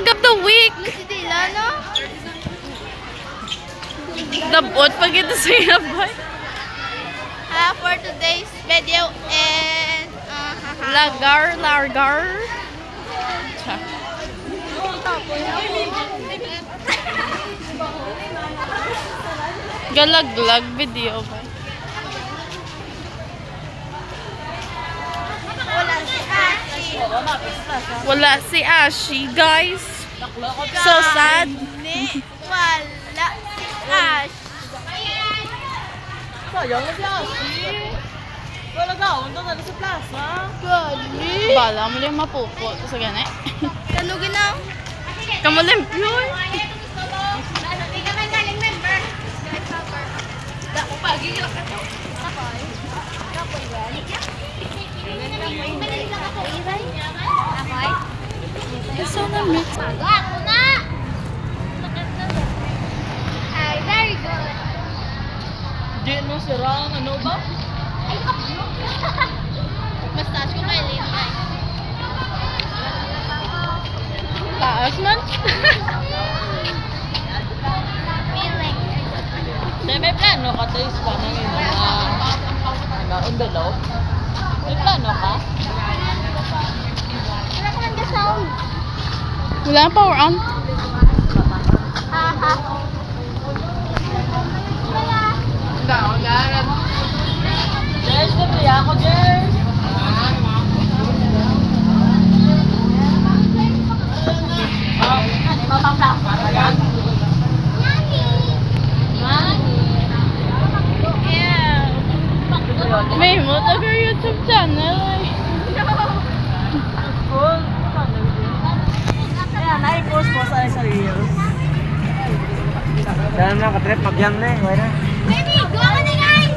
vlog of the week. Dabot pag ito sa'yo ba? For today's video is Largar. Cha. Galaglag video ba? Wala si Ashi, guys. So sad. Wala si Ash. Sayang na si Ashi. Wala gawin doon na sa plaza. Gali. Bala mo lang mapupo sa gani. Tanugin na. Kamulim yun. Gusto na mix. Ako na. Ay, very good. Di no sirang ano ba? Mustache ko kay Lynn, guys. Taas man. Feeling. Di may plano ka tayo pa ng envelope? May plano ka? Wala ka man ka-sound. Wala ang power on. Haha. Wala. Jess, nabili ako, Jess! May mo to ka YouTube channel ay. Ayan, na-post po sa reels. Dahil na ka-trip, mag-jam na eh. Wala. Baby, go ka na, guys!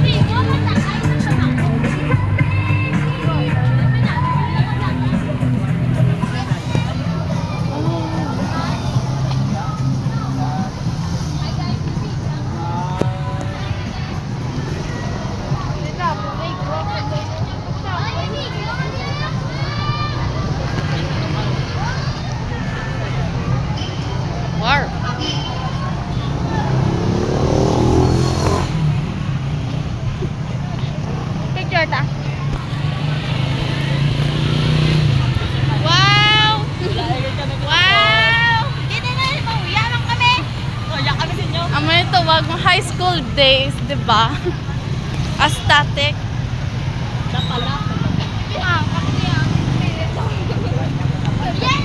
Baby, go ka na. War. Picture ta. Wow! Wow! Dito na, pauya lang kami. Kaya kami sa inyo. Ang may tawag mo high school days, di ba? Aesthetic. Napala. Ah, kasi ang yes!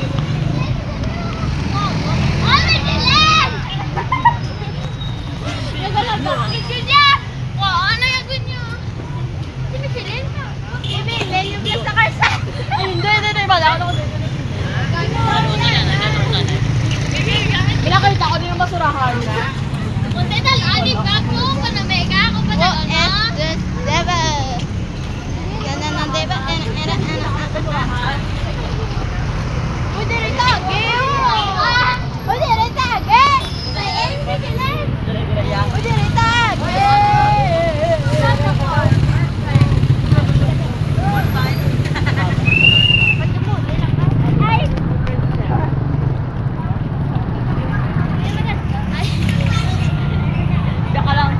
Ano Dylan? Nagalaga ka niya. Wow, ano yung ganyo? Si Michelin? Si Michelin yung vlog sa Carson. Ay, hindi. Bala ako na dito. Pinakita ko din yung basurahan na. Punta tal, adik ako. Panamega ako pa What na. is this devil? Ganda ng diba? Pwede rin tagi. Pwede rin tagi. May MP Dylan. Pwede rin tagi. Daka lang.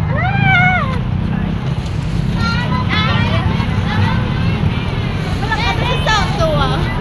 Wala ka ba sa sound to ah?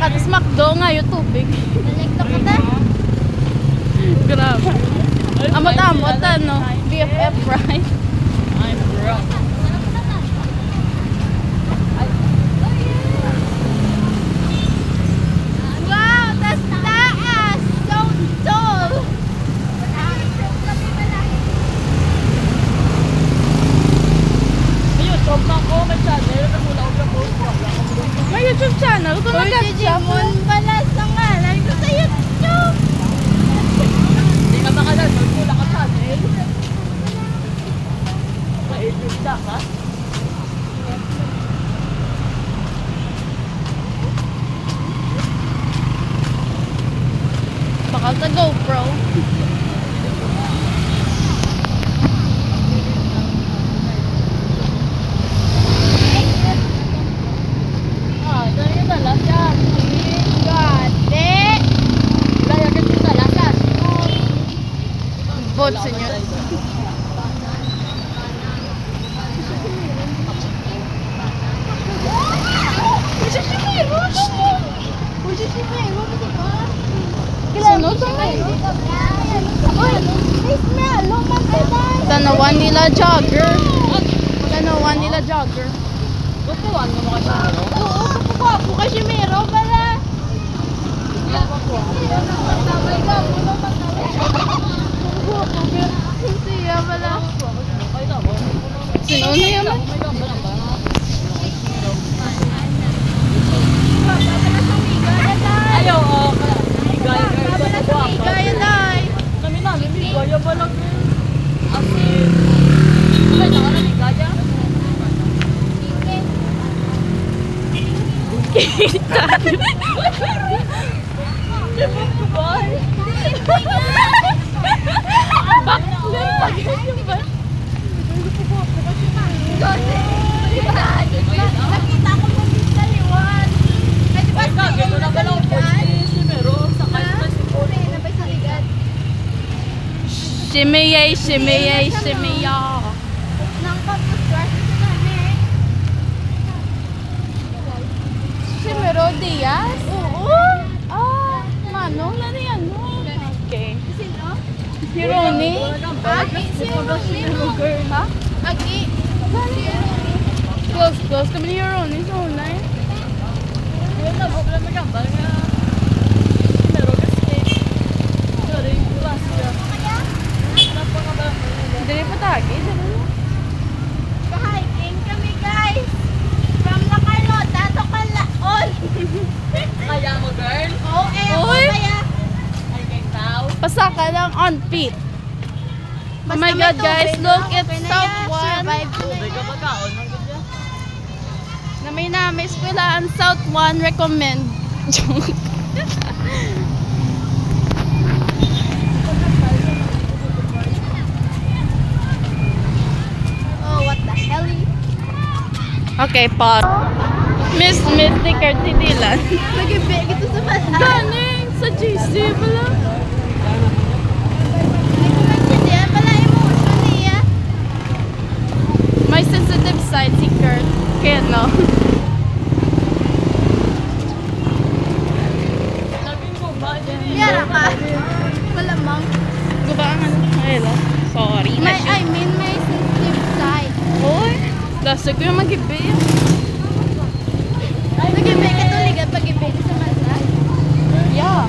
Makatas McDo nga yung tubig. Nalikto ko ta. Grabe. Amot-amot ano. BFF, right? I'm drunk. Wow, tas taas! So tall! Ayun, top na ko. May channel. Namula ko yung post. May YouTube channel. Kung Uy, Digimon pala sa ngalan ko sa YouTube! Hindi ka makalan. Wala ka channel. Mailista ka? Bakal sa GoPro. Ah, dahil yung dalas yan. Gade! Dahil yung dalas yan. Bot senyor. Puxa si Meron! Puxa si Meron, di ba? Sino to? Uy, Miss Mel, lumang ka tayo! Tanawan nila jogger. Tanawan nila jogger. Gustuhan mo mga channel. Oo, kapagwapo ka si Meron pala! Tabay ka, puno pa siya pala. Ay, tama. Sino na yan? May gamba lang ba? Ayaw, gaya Gaya day! namin, gaya ba lang yun? Asin. Ay, nakanan ni gaya? Libot ko ba? Nakita ko mo sa liwan. Ay, di ba Ay, gagano na ba lang po si Meron? Sakay na si Poli. na ba sa ligat? Shimiyay, shimiyay, shimiya. Nang pag-brush sa namin. Si Mero Diaz? Oo. Ah, Manong na yan mo. Okay. Sino? Si Ronnie? Agi, si Ronnie mo. Ha? Agi. Close kami ni Ronnie sa online. Ayun na, problema ka ba? Si Meron kasi. Sorry, gracia. Napakabang. Dili pa tagi. Pa-hiking kami, guys. From La Carlota to Calaon. Kaya mo, girl? Oo, Uy! kaya. Ay, kay Tao. Pasaka lang on feet. Oh my Basta God, may guys, tubig, look, okay it's na South yan. One. Survive ko na Tubig ka yan. ba kaon? Ang ganda. Na may namin eskwelahan South One recommend. Joke. Oh, what the hell? Okay, pause. Miss Sticker Tidilan. Nag-ibig ito sa mata. Galing sa GC pala. Hindi ko maintindihan pala emotion niya. May sensitive side si Kurt. Kaya no. Naging guba. Yara ka. Malamang. Guba ang ano? Hello. Sorry. I mean, may sensitive side. Hoy. Lasig ko yung mag-ibig. Nag-ibig ito ligat pag-ibig sa mata. Yeah.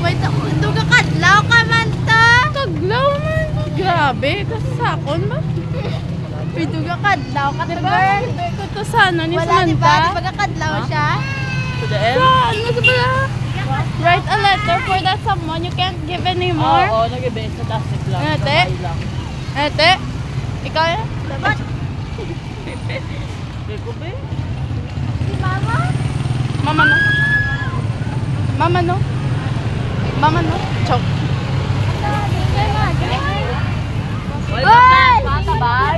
Wait, duga kadlaw ka man ta. Taglaw man. Grabe. Kasakon ba? Duga kadlaw ka to, Diba? girl. Ko to sa ano ni Wala, di ba? Di Samantha. ba kadlaw siya? To the end? Saan? Ano sa pala? Write a letter for that someone you can't give anymore. Oo, nag-ibig sa plastic lang. Ate? Kamay lang. Ete, ikaw yan? Dapat. Hindi ko ba? Si mama? Mama no? Mama no? Mama no? Choke. Wala Oy! ba? Patabay?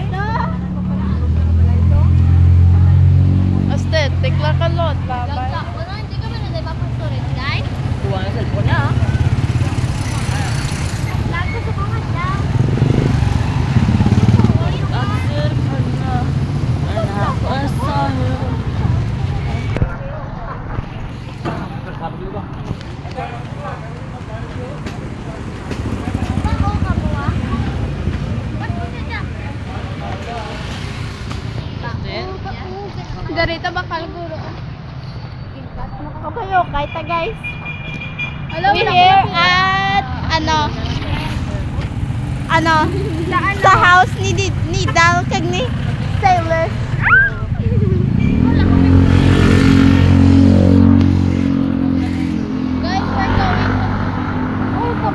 Aesthetic lang ka lot, babay. Wala, hindi ka ba na diba pastorin, guys? Kuha na cellphone niya. Lago sa kadlaw. Ang cellphone na. Anak ko sa'yo. Kita bakal guro. Okay, okay ta guys. We're here at sa house ni Dal kag ni Sailor. Guys,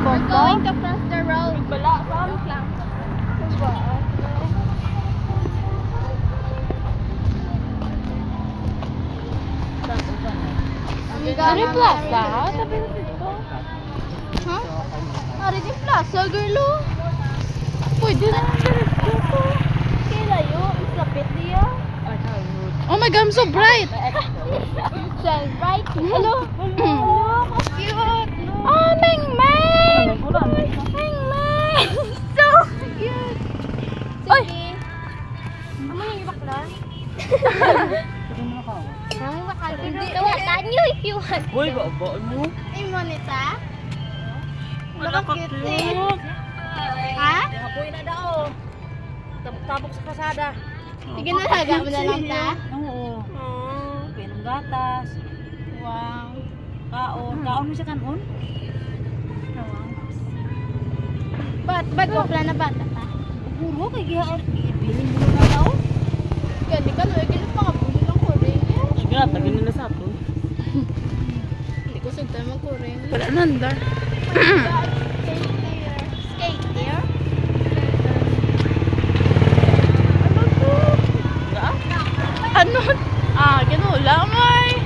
we're going to cross the road. Bala, saan? Dari plaza? Sabi mo dito. Ha? Dari di plaza, girlo. Pwede na dito. Kilayo, isapit niya. Oh my God, I'm so bright. So bright. Hello. Hello, cute. Oh, Meng Meng. Meng Meng. So cute. Oy. Amo yung ibakla? Ang bakal. Tawatan nyo if you want. Uy, babaan mo. Ay, monita. Wala ka Cute. cute. Ha? Apoy na daw. Tabok sa kasada. Sige na laga mo na lang ta. Oo. Pinong gatas. Wow. Kaon. Kaon mo siya kanon? Ba't wala na bata ta? Puro kay gihaan. Ibilin mo na daw. Gani ka, lagi na makabuli ng kuring. Sige, tagin nila sa ato. Hindi ko sagta mag-kuring. Wala nandar. Skate there. Ano? Ginula mo ay.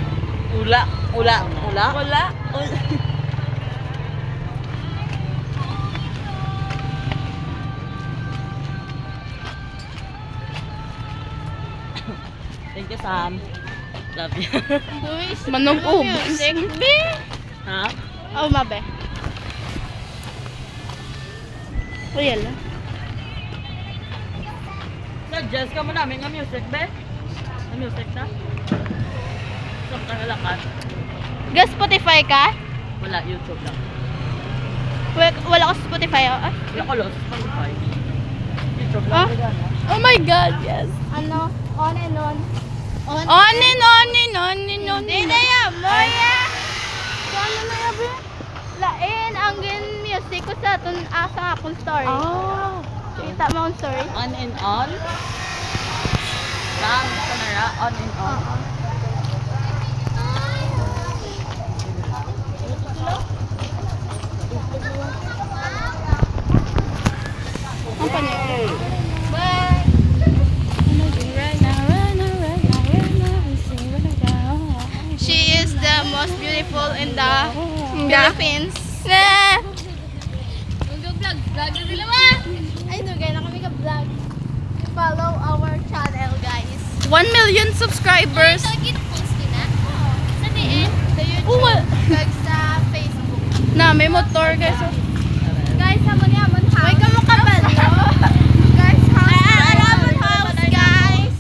Ula. Wala. Thank you, Sam. Love you. Manong ubos. Ha? Oh, mabe. Kuya lang. Suggest ka mo namin ng music, be? Ng music na? Saan ka nalakas? Ga Spotify ka? Wala, YouTube lang. Wala ko sa Spotify. Oh, ah. Wala ko lang sa Spotify. YouTube Ah? lang. Oh my God, yes. Ano? On and on. On and on and on and on. Hindi na yan, Moya. Ano na yan, be? Lain, ang gan music ko sa akong story. Oh. Kita mo ang story? On and on? Sam, kanara, on and on. Ang panyo. She is the most beautiful in the Philippines. Vlog na sila ba? Ay, dugay na kami ka-vlog. Follow our channel, guys. 1 million subscribers. Sakit post na? Sa DN? Sa YouTube. Kag sa Facebook. Na, may motor, guys. Guys, hamon hamon house. May kamukabalo. Guys, house. Guys.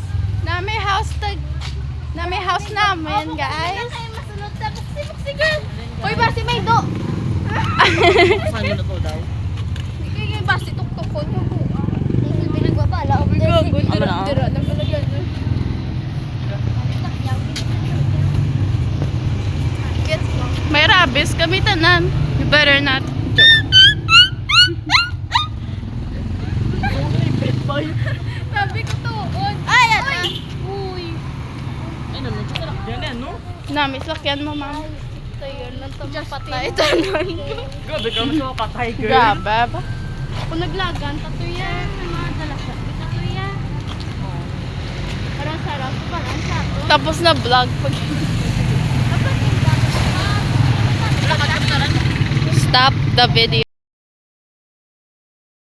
Na may house namin, guys. Ay, masunod sa buksi girl. Uy, basi may do. Saan yun na to daw? Kaya basi tuktukon mo po. Pinagbabala. Ama na. Dira lang pala ganun. Gets mo? May rabies kami tanan. You better not. Sabi ko tuon. Ay, ano? Uy. Ay, naman siya kalak dyan yan, no? Namis lakyan mo, ma'am. Ito yun, nang patay tanan. Grabe ka mo siya katay, girl. Grabe ba? Kung naglagan, tato yan. Mga dalasa. Tato yan. Parang sarap. Parang sato. Tapos na vlog. Stop the video.